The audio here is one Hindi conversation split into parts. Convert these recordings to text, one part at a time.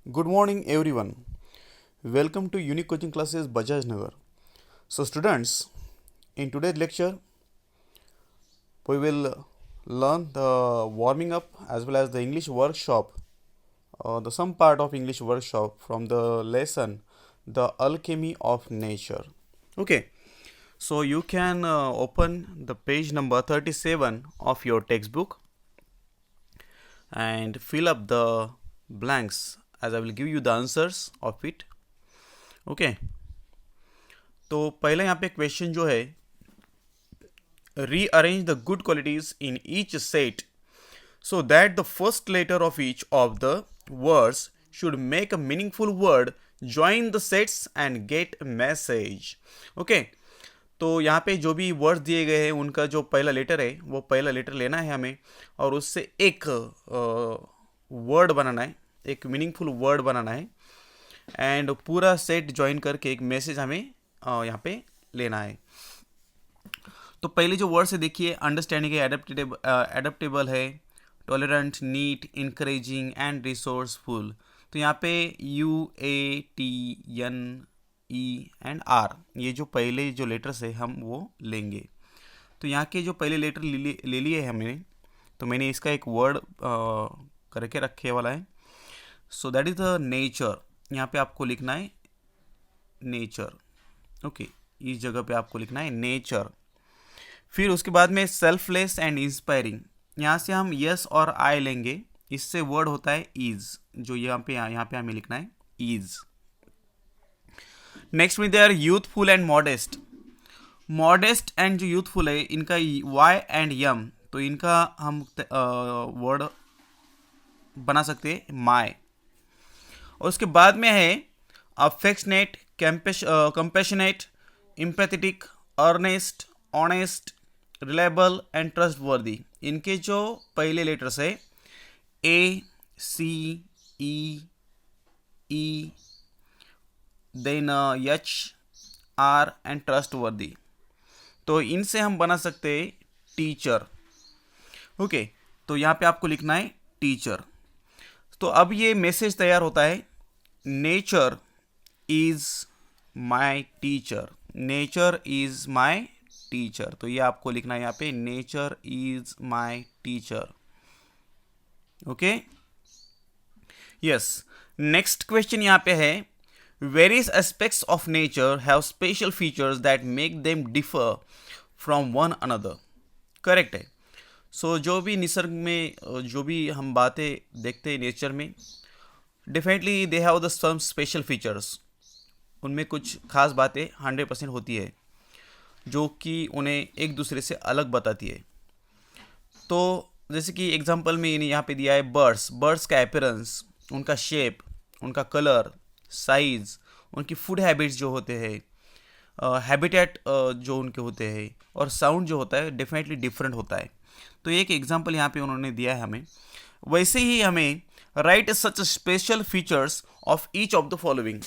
Good morning, everyone. Welcome to Unique Coaching Classes Bajaj Nagar. So, students, in today's lecture, we will learn the warming up as well as the English workshop, the some part of English workshop from the lesson, The Alchemy of Nature. Okay, so you can open the page number 37 of your textbook and fill up the blanks as I will give you the answers of it. Okay. तो पहले यहाँ पे क्वेश्चन जो है, rearrange the good qualities in each set so that the first letter of each of the words should make a meaningful word, join the sets and get message. Okay, तो यहाँ पे जो भी वर्ड्स दिए गए हैं उनका जो पहला लेटर है वो पहला लेटर लेना है हमें और उससे एक वर्ड बनाना है, एक मीनिंगफुल वर्ड बनाना है एंड पूरा सेट ज्वाइन करके एक मैसेज हमें यहाँ पे लेना है. तो पहले जो वर्ड्स है देखिए, अंडरस्टैंडिंग है, एडेप्टेबल है, tolerant, neat, encouraging and resourceful. तो यहाँ पे UATNE एंड आर, ये जो पहले जो लेटर्स है हम वो लेंगे. तो यहाँ के जो पहले लेटर ले लिए है हमने, तो मैंने इसका एक वर्ड करके रखे वाला है. So that is the nature. यहाँ पे आपको लिखना है नेचर. ओके, इस जगह पे आपको लिखना है नेचर. फिर उसके बाद में सेल्फलेस एंड इंस्पायरिंग, यहाँ से हम यस और आई लेंगे, इससे वर्ड होता है इज, जो यहाँ पे हमें लिखना है इज. नेक्स्ट में they are youthful and modest. Modest and जो यूथफुल है इनका वाई एंड यम, तो इनका हम वर्ड बना सकते हैं माई. और उसके बाद में है affectionate, compassionate, empathetic, earnest, honest, reliable and trustworthy. इनके जो पहले लेटर्स है ACE then HR and trustworthy. तो इनसे हम बना सकते हैं टीचर. ओके, तो यहाँ पे आपको लिखना है टीचर. तो अब ये मैसेज तैयार होता है, nature is my teacher, nature is my teacher. तो ये आपको लिखना है यहाँ पे, nature is my teacher. Okay, yes. Next question यहाँ पे है, various aspects of nature have special features that make them differ from one another. Correct है. सो जो भी निसर्ग में जो भी हम बातें देखते हैं नेचर में, definitely they have the some special features. उनमें कुछ खास बातें 100% होती है जो कि उन्हें एक दूसरे से अलग बताती है. तो जैसे कि एग्जांपल में इन्हें यहाँ पे दिया है बर्ड्स का अपीयरेंस, उनका शेप, उनका कलर, साइज, उनकी फूड हैबिट्स जो होते हैं, हैबिटेट जो उनके होते हैं, और साउंड जो होता है डेफिनेटली डिफरेंट होता है. तो एक एग्जांपल यहाँ पे उन्होंने दिया है हमें. वैसे ही हमें right such special features of each of the following.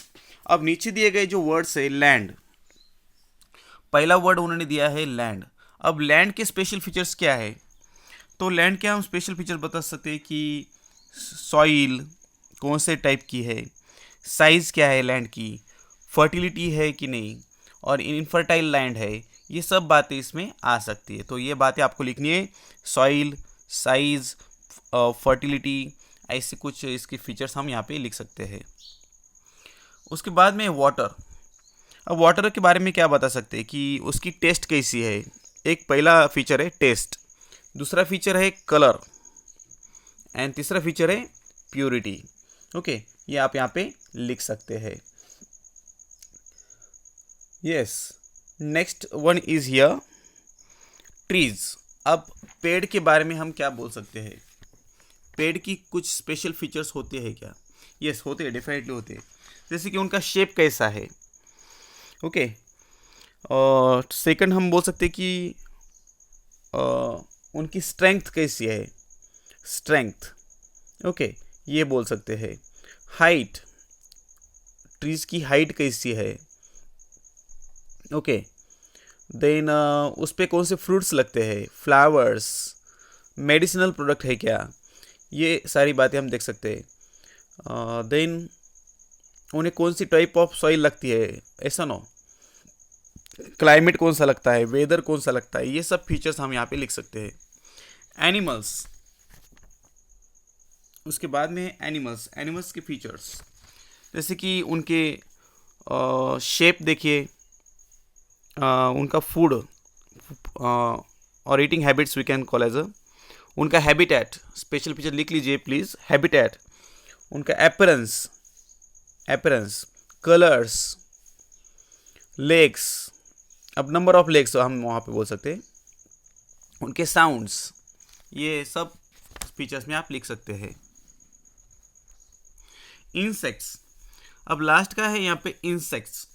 अब नीचे दिए गए जो वर्ड्स है, लैंड, पहला वर्ड उन्होंने दिया है लैंड. अब लैंड के स्पेशल फीचर्स क्या है? तो लैंड के हम स्पेशल फीचर बता सकते हैं कि सॉइल कौन से टाइप की है, साइज़ क्या है लैंड की, फर्टिलिटी है कि नहीं, और इनफर्टाइल लैंड है. ये सब बातें इसमें आ सकती है. तो ये बातें आपको लिखनी है, सॉइल, साइज, फर्टिलिटी, ऐसे कुछ इसके फीचर्स हम यहाँ पे लिख सकते हैं. उसके बाद में वाटर. अब वाटर के बारे में क्या बता सकते हैं कि उसकी टेस्ट कैसी है. एक पहला फीचर है टेस्ट, दूसरा फीचर है कलर एंड तीसरा फीचर है प्योरिटी. ओके, ये आप यहाँ पे लिख सकते हैं. Yes, next one is here trees. अब पेड़ के बारे में हम क्या बोल सकते हैं? पेड़ की कुछ स्पेशल फीचर्स होते हैं क्या? यस, होते हैं, डेफिनेटली होते हैं. जैसे कि उनका शेप कैसा है. ओके, और सेकंड हम बोल सकते हैं कि उनकी स्ट्रेंथ कैसी है, स्ट्रेंथ. ओके, ये बोल सकते हैं. हाइट, ट्रीज की हाइट कैसी है. ओके, देन उस पर कौन से फ्रूट्स लगते हैं, फ्लावर्स, मेडिसिनल प्रोडक्ट है क्या, ये सारी बातें हम देख सकते हैं. देन उन्हें कौन सी टाइप ऑफ सॉइल लगती है, ऐसा नो, क्लाइमेट कौन सा लगता है, वेदर कौन सा लगता है, ये सब फीचर्स हम यहाँ पे लिख सकते हैं. एनिमल्स, उसके बाद में एनिमल्स, एनिमल्स के फीचर्स जैसे कि उनके शेप देखिए, उनका फूड और eating habits we can call as a, उनका हैबिटेट, स्पेशल फीचर लिख लीजिए प्लीज, हैबिटेट, उनका एपरेंस, एपरेंस, कलर्स, लेग्स, अब नंबर ऑफ लेग्स हम वहाँ पे बोल सकते हैं, उनके साउंड्स, ये सब फीचर्स में आप लिख सकते हैं. इंसेक्ट्स, अब लास्ट का है यहाँ पे इंसेक्ट्स.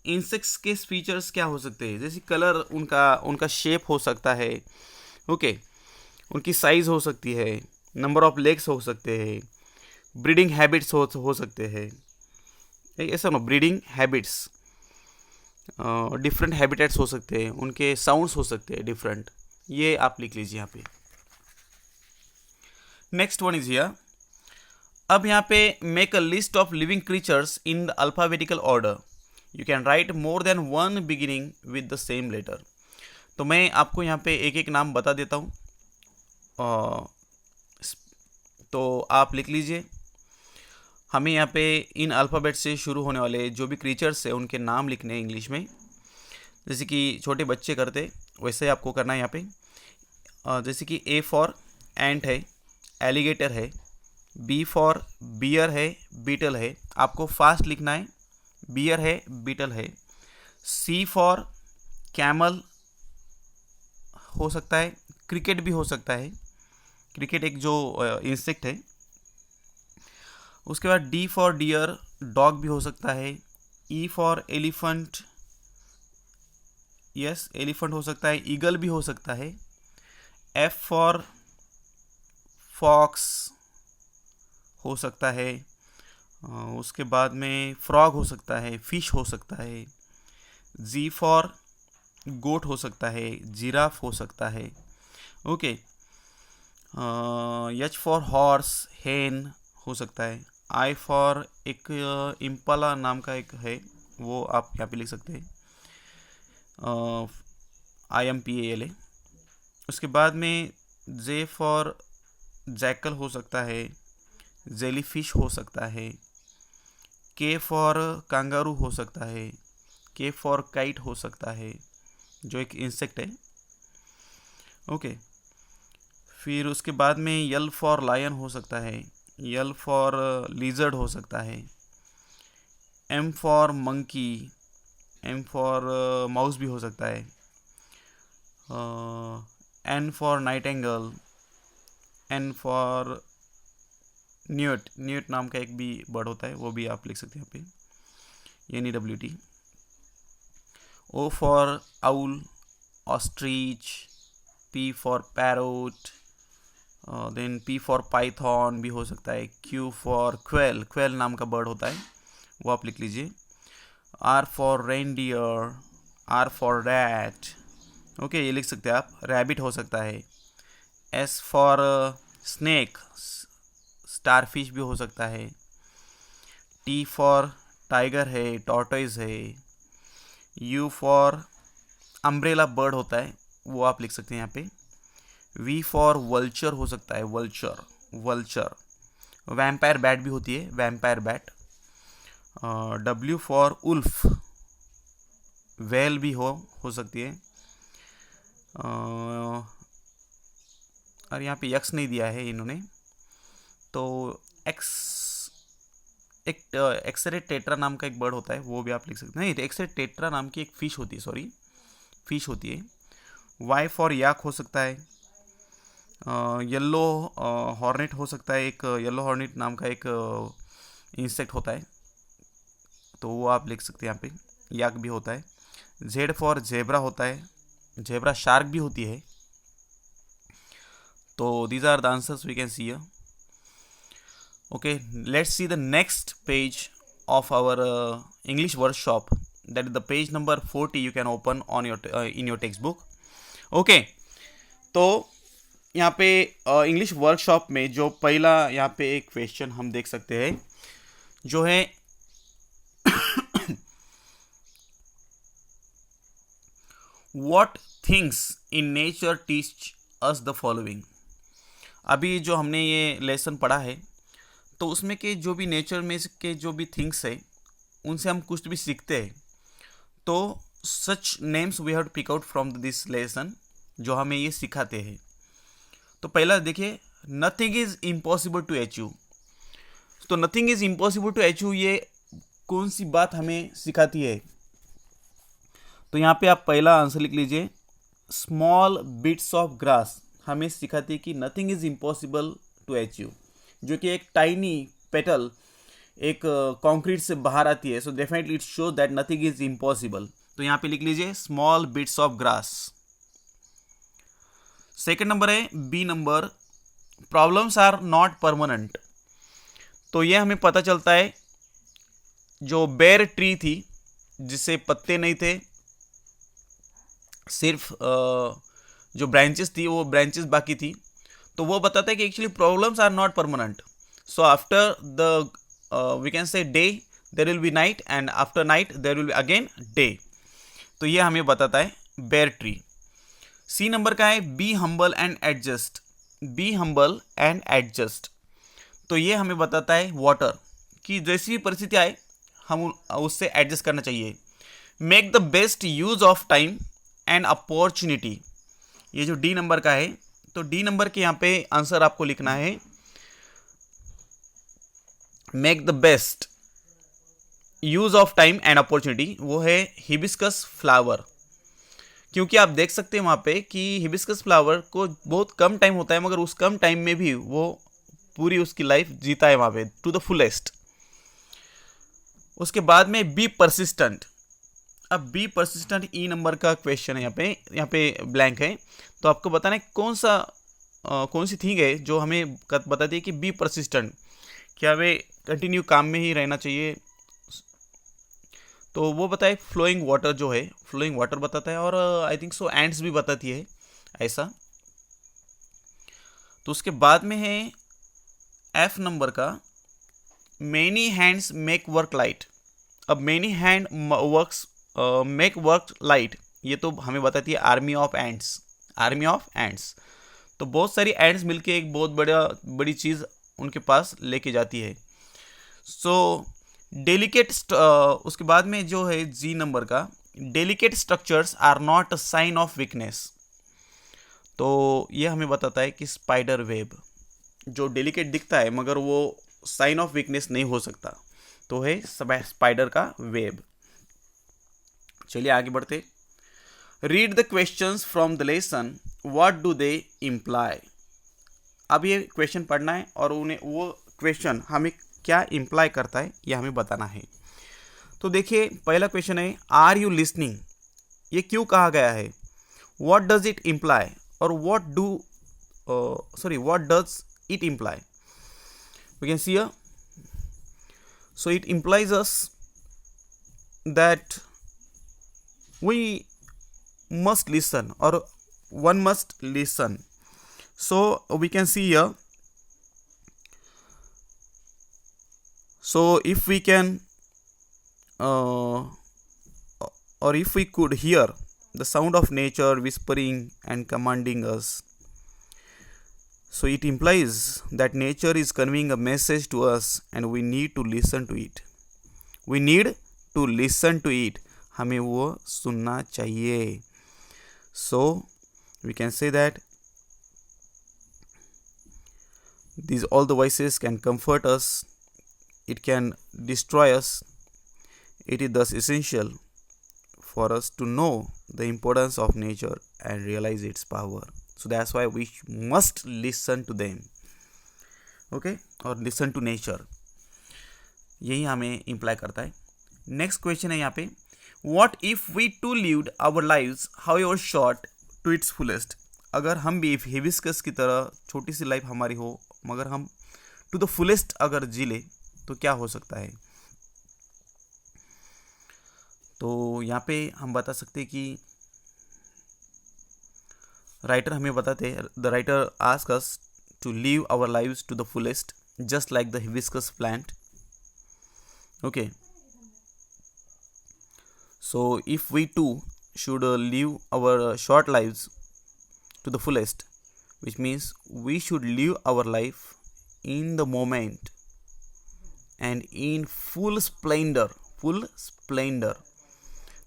इंसेक्ट्स के फीचर्स क्या हो सकते हैं, जैसे कलर, उनका उनका शेप हो सकता है, ओके, उनकी साइज हो सकती है, नंबर ऑफ लेग्स हो सकते हैं, ब्रीडिंग हैबिट्स हो सकते हैं, ऐसा ना, ब्रीडिंग हैबिट्स, डिफरेंट हैबिटेट्स हो सकते हैं, उनके साउंड्स हो सकते हैं डिफरेंट, ये आप लिख लीजिए यहाँ पे. Next one is here. अब यहाँ पे make a list of living creatures in the alphabetical order. You can write more than one beginning with the same letter. तो मैं आपको यहाँ पे एक एक नाम बता देता हूँ, तो आप लिख लीजिए. हमें यहाँ पे इन अल्फ़ाबेट से शुरू होने वाले जो भी क्रीचर्स है उनके नाम लिखने हैं इंग्लिश में, जैसे कि छोटे बच्चे करते वैसे आपको करना है यहाँ पे. जैसे कि ए फॉर एंट है, एलिगेटर है, बी फॉर बियर है, बीटल है, आपको फास्ट लिखना है, बियर है, बीटल है. सी फॉर कैमल हो सकता है, क्रिकेट भी हो सकता है, क्रिकेट एक जो इंसेक्ट है. उसके बाद डी फॉर डियर, डॉग भी हो सकता है. E for elephant, yes elephant हो सकता है, ईगल भी हो सकता है. एफ फॉर फॉक्स हो सकता है. उसके बाद में फ्रॉग हो सकता है, फिश हो सकता है. जी फॉर गोट हो सकता है, जिराफ हो सकता है, ओके. एच फॉर हॉर्स, हेन हो सकता है. आई फॉर एक इम्पाला नाम का एक है, वो आप यहाँ पे लिख सकते हैं, IMPALA. उसके बाद में जे फॉर जैकल हो सकता है, जेली फिश हो सकता है. के फॉर कंगारू हो सकता है, के फॉर काइट हो सकता है, जो एक इंसेक्ट है, ओके. फिर उसके बाद में यल फॉर लायन हो सकता है, यल फॉर लिजर्ड हो सकता है. M for monkey, M for mouse भी हो सकता है. N for nightingale, N for newt, newt नाम का एक भी बर्ड होता है, वो भी आप लिख सकते हैं यहाँ पे, NEWT. O for owl, ostrich. P for parrot, then P for python भी हो सकता है. Q फॉर क्वेल, क्वेल नाम का बर्ड होता है, वो आप लिख लीजिए. R for reindeer, R for rat, okay, ये लिख सकते हैं आप. रैबिट हो सकता है. S फॉर स्नेक, स्टारफिश भी हो सकता है. T फॉर टाइगर है, टॉर्टोइज है. U फॉर अम्ब्रेला बर्ड होता है, वो आप लिख सकते हैं यहाँ पे. V फॉर वल्चर हो सकता है, वल्चर, वल्चर. वैम्पायर बैट भी होती है, vampire bat. W for wolf, whale भी हो सकती है. और यहाँ पे यक्स नहीं दिया है इन्होंने, तो एक्स, एक एक्सरे टेट्रा नाम का एक बर्ड होता है, वो भी आप लिख सकते हैं. नहीं, एक्सरे टेट्रा नाम की एक फ़िश होती है, सॉरी, फिश होती है. वाई फॉर याक हो सकता है. येलो हॉर्नेट हो सकता है, एक येलो हॉर्नेट नाम का एक इंसेक्ट होता है, तो वो आप लिख सकते हैं यहाँ पे. याक भी होता है. जेड फॉर जेब्रा होता है, जेब्रा शार्क भी होती है. तो these are the answers we can see here. Okay, let's see the next page of our English workshop. That is the page number 40. You can open on your in your textbook. Okay, तो यहाँ पे इंग्लिश वर्कशॉप में जो पहला यहाँ पे एक क्वेश्चन हम देख सकते हैं जो है what things in nature teach us the following. अभी जो हमने ये लेसन पढ़ा है तो उसमें के जो भी नेचर में के जो भी थिंग्स है उनसे हम कुछ भी सीखते हैं। तो such names we have to pick out from this lesson जो हमें ये सिखाते हैं। तो पहला देखिए, nothing is impossible to achieve. तो nothing is impossible to achieve ये कौन सी बात हमें सिखाती है? तो यहाँ पे आप पहला आंसर लिख लीजिए, स्मॉल बिट्स ऑफ ग्रास हमें सिखाती है कि nothing is impossible to achieve, जो कि एक टाइनी पेटल एक कंक्रीट से बाहर आती है। So definitely it shows that nothing is impossible. तो यहाँ पे लिख लीजिए small bits of grass. Second number है B number, problems are not permanent. तो ये हमें पता चलता है जो बेर ट्री थी जिससे पत्ते नहीं थे, सिर्फ जो ब्रांचेस थी वो ब्रांचेस बाकी थी, तो वो बताता है कि actually problems are not permanent. So after the we can say day there will be night and after night there will be again day. तो ये हमें बताता है बेर ट्री। सी नंबर का है be humble and adjust. Be humble and adjust, तो ये हमें बताता है वाटर कि जैसी भी परिस्थिति आए हम उससे एडजस्ट करना चाहिए। Make the best use of time and opportunity, ये जो डी नंबर का है, तो डी नंबर के यहाँ पे आंसर आपको लिखना है make the best use of time and opportunity, वो है हिबिस्कस फ्लावर। क्योंकि आप देख सकते हैं वहाँ पे कि हिबिस्कस फ्लावर को बहुत कम टाइम होता है, मगर उस कम टाइम में भी वो पूरी उसकी लाइफ जीता है वहाँ पे टू द फुलेस्ट। उसके बाद में बी परसिस्टेंट। अब बी परसिस्टेंट ई नंबर का क्वेश्चन है, यहाँ पे ब्लैंक है। तो आपको बताना है कौन सी थिंग है जो हमें बताती है कि बी परसिस्टेंट, क्या हमें कंटिन्यू काम में ही रहना चाहिए। तो वो बताए फ्लोइंग वाटर, जो है फ्लोइंग वाटर बताता है, और आई थिंक सो एंड्स भी बताती है ऐसा। तो उसके बाद में है एफ नंबर का, many hands make work light. अब many hand works make work light, ये तो हमें बताती है army of ants. Army of ants, तो बहुत सारी एंड्स मिलके एक बहुत बड़ी चीज़ उनके पास लेके जाती है। सो डेलिकेट, उसके बाद में जो है जी नंबर का, delicate structures are not a sign of weakness. तो ये हमें बताता है कि स्पाइडर वेब जो डेलिकेट दिखता है मगर वो साइन ऑफ वीकनेस नहीं हो सकता, तो है स्पाइडर का वेब। चलिए आगे बढ़ते। Read the questions from the lesson, what do they imply. अब ये क्वेश्चन पढ़ना है और उन्हें वो क्वेश्चन हमें क्या इम्प्लाई करता है ये हमें बताना है। तो देखिए पहला क्वेश्चन है आर यू लिसनिंग, ये क्यों कहा गया है, व्हाट डज इट इम्प्लाई, और what does it imply. We can see here, so it implies us that we must listen or one must listen. So we can see here, so if we can or if we could hear the sound of nature whispering and commanding us, so it implies that nature is conveying a message to us and we need to listen to it. We need to listen to it, हमें वो सुनना चाहिए। So we can say that these all the voices can comfort us, it can destroy us. It is thus essential for us to know the importance of nature and realize its power. So that's why we must listen to them, okay, or listen to nature। यही हमें इम्प्लाई करता है। नेक्स्ट क्वेश्चन है यहाँ पे, What if we too lived our lives however short to its fullest। अगर हम भी हिबिस्कस की तरह छोटी सी लाइफ हमारी हो मगर हम टू द फुलेस्ट अगर जी ले तो क्या हो सकता है। तो यहाँ पे हम बता सकते हैं कि राइटर हमें बताते हैं, the writer ask us to live our lives to the fullest just like the hibiscus plant. Okay, so if we too should live our short lives to the fullest, which means we should live our life in the moment and in full splendor.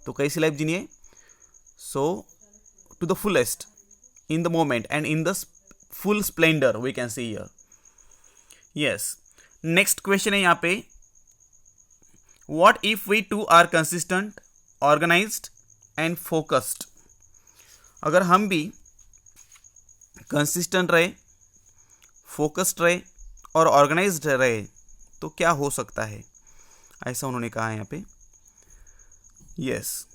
तो कैसी life जीनिए? So to the fullest, in the moment and in the full splendor, we can see here. Yes, next question है यहाँ पे, what if we too are consistent, organised and focused? अगर हम भी कंसिस्टेंट रहे, फोकस्ड रहे और ऑर्गेनाइज्ड रहे तो क्या हो सकता है, ऐसा उन्होंने कहा है यहाँ पे. यस,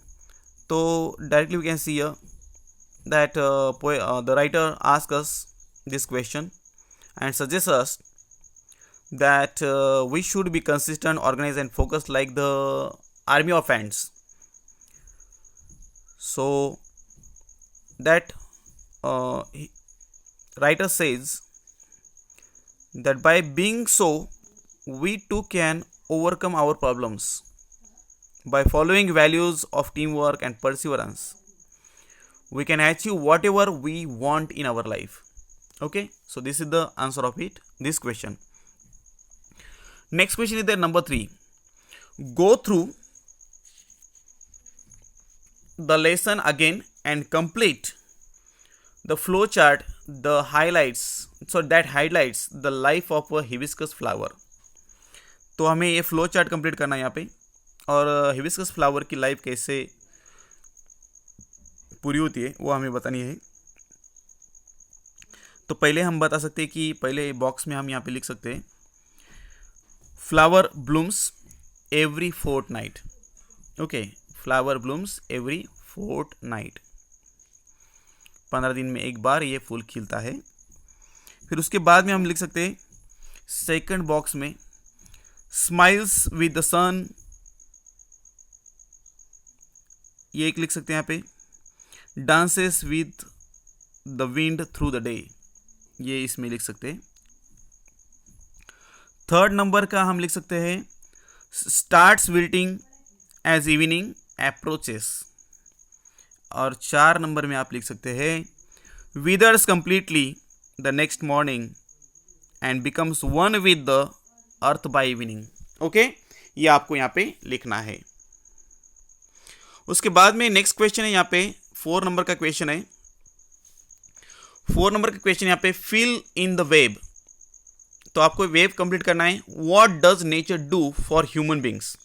तो directly we can see that the writer ask us this question and suggests us that we should be consistent, organized and focused like the army of ants. So that writer says that by being so, we too can overcome our problems by following values of teamwork and perseverance. We can achieve whatever we want in our life. Okay, so this is the answer of this question. Next question is the number 3. Go through the lesson again and complete the flow chart that highlights the life of a hibiscus flower. तो हमें ये फ्लो चार्ट कंप्लीट करना है यहाँ पे, और हिबिस्कस फ्लावर की लाइफ कैसे पूरी होती है वो हमें बतानी है. तो पहले हम बता सकते हैं कि पहले बॉक्स में हम यहाँ पे लिख सकते हैं, flower blooms every fortnight. Okay, flower blooms every fortnight, 15 दिन में एक बार ये फूल खिलता है. फिर उसके बाद में हम लिख सकते हैं सेकंड बॉक्स में, स्माइल्स विद द सन, ये एक लिख सकते हैं यहाँ पे, dances with the wind through the day, ये इसमें लिख सकते हैं. थर्ड नंबर का हम लिख सकते हैं starts wilting as evening approaches, और 4 नंबर में आप लिख सकते हैं withers completely the next morning and becomes one with the earth by evening. Okay, ये आपको यहाँ पे लिखना है. उसके बाद में नेक्स्ट क्वेश्चन है यहाँ पे 4 नंबर का क्वेश्चन है. 4 नंबर का क्वेश्चन यहाँ पे, फिल इन द वेब. तो आपको वेब कंप्लीट करना है. What does nature do for human beings?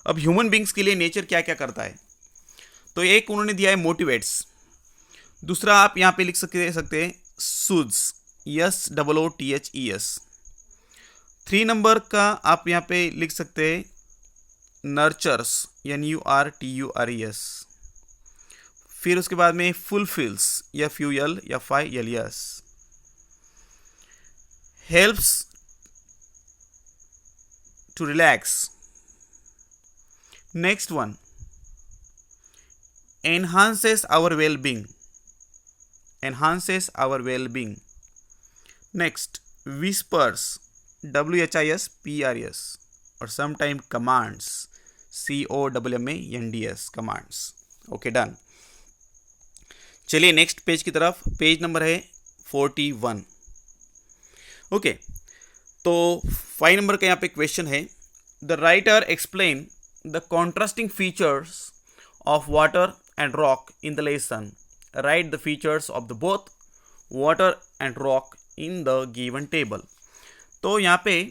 अब ह्यूमन बींग्स के लिए नेचर क्या क्या करता है? तो एक उन्होंने दिया है मोटिवेट्स, दूसरा आप यहाँ पे लिख सकते हैं सूद्स, SOOTHES. 3 नंबर का आप यहाँ पे लिख सकते हैं नर्चर्स, NURTURES. फिर उसके बाद में fulfils, FULFILS. Helps to relax. Next one, enhances our well-being. Next, whispers, WHISPERS, or sometimes commands, COMMANDS, commands. Okay, done. चलिए नेक्स्ट पेज की तरफ. पेज नंबर है 41. ओके, तो 5 नंबर का यहाँ पे क्वेश्चन है, the writer explain the contrasting features of water and rock in the lesson. Right the features of the both water and rock in the given table. तो यहाँ पे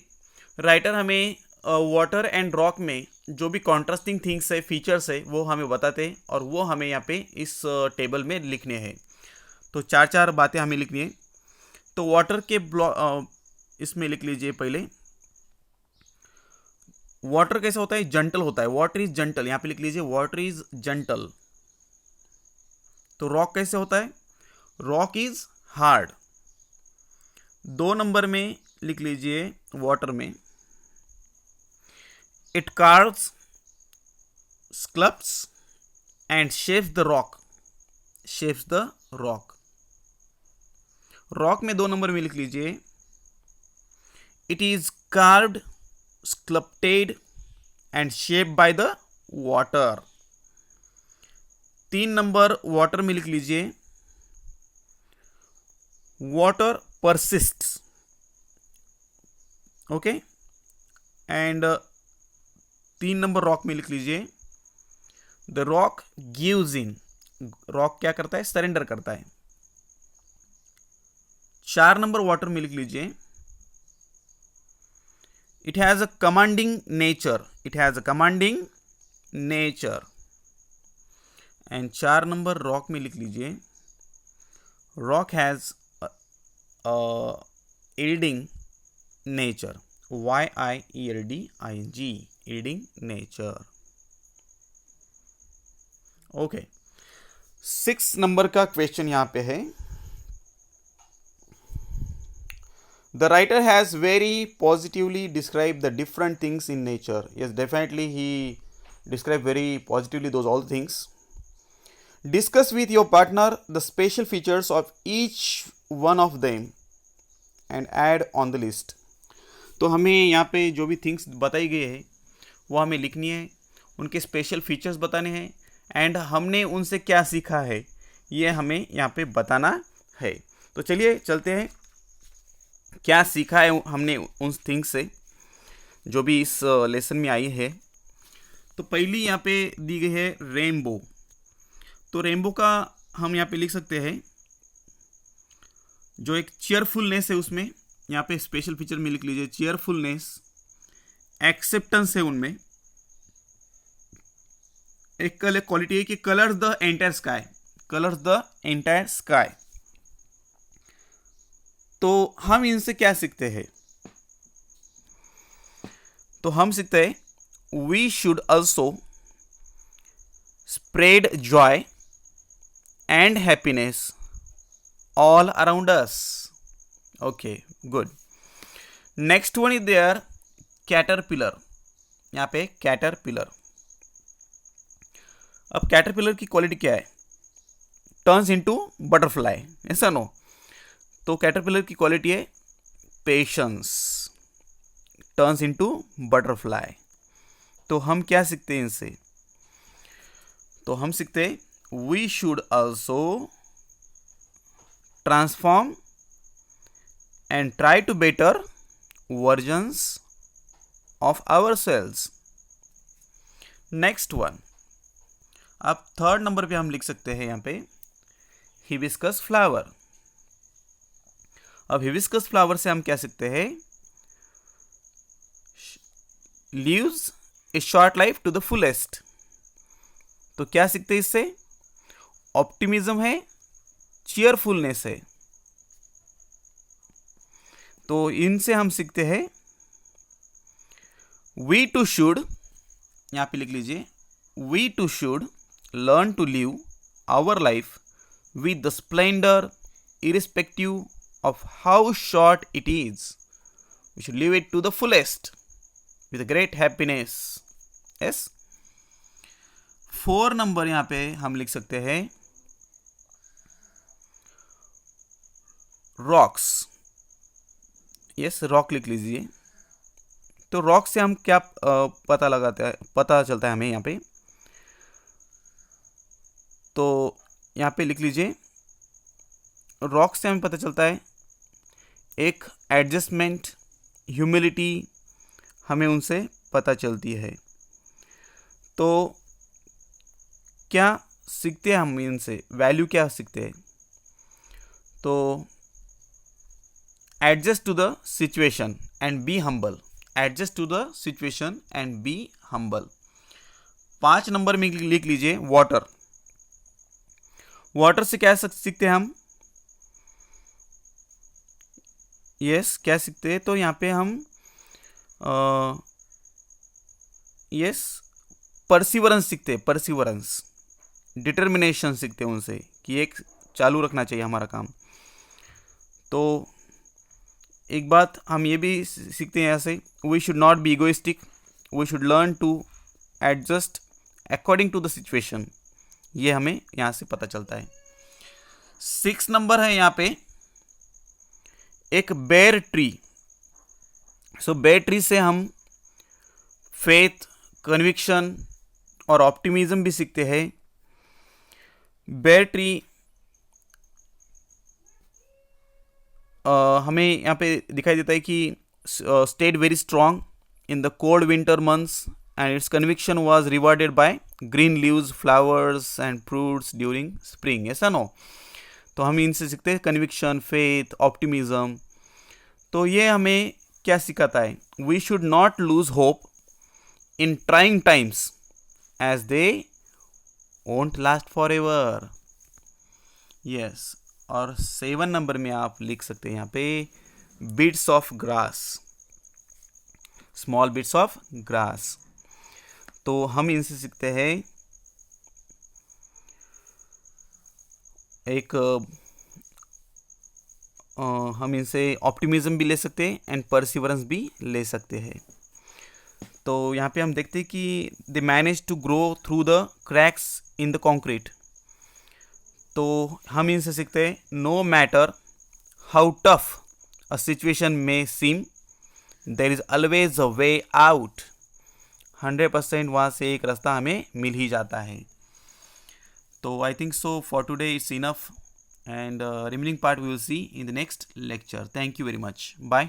राइटर हमें वाटर एंड रॉक में जो भी कॉन्ट्रास्टिंग थिंग्स है, फीचर्स है, वो हमें बताते हैं और वो हमें यहाँ पे इस टेबल में लिखने हैं. तो 4 बातें हमें लिखनी है. तो वाटर के इसमें लिख लीजिए पहले, वाटर कैसा होता है? जंटल होता है. वाटर इज जंटल, यहाँ पे लिख लीजिए वाटर इज जंटल. तो रॉक कैसे होता है? Rock is hard. 2 नंबर में लिख लीजिए वाटर में, it carves, sculpts and shapes the rock. Rock में 2 नंबर में लिख लीजिए, it is carved, sculpted and shaped by the water. 3 number water में लिख लीजिए, water persists, okay. And 3 number rock में लिख लीजिए, the rock gives in, rock क्या करता है, सरेंडर करता है। 4 नंबर वाटर में लिख लीजिए, it has a commanding nature, it has a commanding nature. And 4 number rock में लिख लीजिए, rock has yielding nature, YIELDING, yielding nature, okay. 6 number का क्वेश्चन यहां पे है, the writer has very positively described the different things in nature. Yes, definitely he described very positively those all things. Discuss with your partner the special features of each one of them and add on the list. तो हमें यहाँ पे जो भी थिंग्स बताई गई है वो हमें लिखनी है, उनके स्पेशल फीचर्स बताने हैं एंड हमने उनसे क्या सीखा है ये हमें यहाँ पे बताना है। तो चलिए चलते हैं, क्या सीखा है हमने उन थिंग्स से जो भी इस लेसन में आई है। तो पहली यहाँ पे दी गई है रेनबो। तो रेनबो का हम यहाँ पे लिख सकते हैं, जो एक चीयरफुलनेस है उसमें, यहाँ पे स्पेशल फीचर में लिख लीजिए चीयरफुलनेस, एक्सेप्टेंस है उनमें, एक क्वालिटी है कि colours the entire sky, colours the entire sky. तो हम इनसे क्या सीखते हैं, तो हम सीखते हैं we should also spread joy and happiness all around us, okay good. Next one is there caterpillar, यहाँ पे कैटरपिलर। अब कैटरपिलर की क्वालिटी क्या है, टर्न्स इनटू बटरफ्लाई, ऐसा नो। तो कैटरपिलर की क्वालिटी है पेशेंस, टर्न्स इनटू बटरफ्लाई। तो हम क्या सीखते हैं इनसे, तो हम सीखते हैं we should also transform and try to better versions of our selves. Next one, अब 3rd नंबर पे हम लिख सकते हैं यहाँ पे हिबिस्कस फ्लावर। अब हिबिस्कस फ्लावर से हम क्या सीखते हैं, leaves a short life to the fullest. तो क्या सीखते हैं इससे, ऑप्टिमिज्म है, चीयरफुलनेस है। तो इनसे हम सीखते हैं वी टू शुड, यहां पे लिख लीजिए we too should learn to live our life with the splendour irrespective of how short it is. We should live it to the fullest with a great happiness. Yes. 4 number यहाँ पे हम लिख सकते हैं रॉक्स। यस, रॉक लिख लीजिए। तो रॉक से हम क्या पता लगाते हैं, पता चलता है हमें यहाँ पे, तो यहाँ पे लिख लीजिए रॉक से हमें पता चलता है एक एडजस्टमेंट, ह्यूमिलिटी हमें उनसे पता चलती है। तो क्या सीखते हैं हम इनसे, वैल्यू क्या सीखते हैं, तो adjust to the situation and be humble, adjust to the situation and be humble. 5 number में लिख लीजिए वाटर। वाटर से क्या सीखते हैं हम, यस क्या सीखते हैं, तो यहाँ पे हम यस परसिवरेंस सीखते हैं, परसिवरेंस, डिटर्मिनेशन सीखते हैं उनसे कि एक चालू रखना चाहिए हमारा काम। तो एक बात हम ये भी सीखते हैं ऐसे, we should not be egoistic, we should learn to adjust according to the situation, ये हमें यहाँ से पता चलता है। 6 नंबर है यहाँ पे एक बेयर ट्री। सो बेयर ट्री से हम फेथ, कन्विक्शन और ऑप्टिमिज्म भी सीखते हैं। बेयर ट्री हमें यहाँ पे दिखाई देता है कि stayed very strong in the cold winter months and its conviction was rewarded by green leaves, flowers and fruits during spring. ऐसा नो, तो हम इनसे सीखते हैं कन्विक्शन, फेथ, ऑप्टिमिज्म। तो ये हमें क्या सिखाता है? We should not lose hope in trying times as they won't last for ever. Yes, और 7 नंबर में आप लिख सकते हैं यहाँ पे bits of grass, small bits of grass. तो हम इनसे सीखते हैं एक हम इनसे ऑप्टिमिज्म भी ले सकते हैं एंड परसिवरेंस भी ले सकते हैं। तो यहाँ पे हम देखते हैं कि they manage to grow through the cracks in the concrete. तो हम इनसे सीखते हैं no matter how tough a situation में seem, there is always a way out. 100% वहाँ से एक रास्ता हमें मिल ही जाता है। तो I think so for today it's enough, and remaining part we will see in the next lecture. Thank you very much. Bye.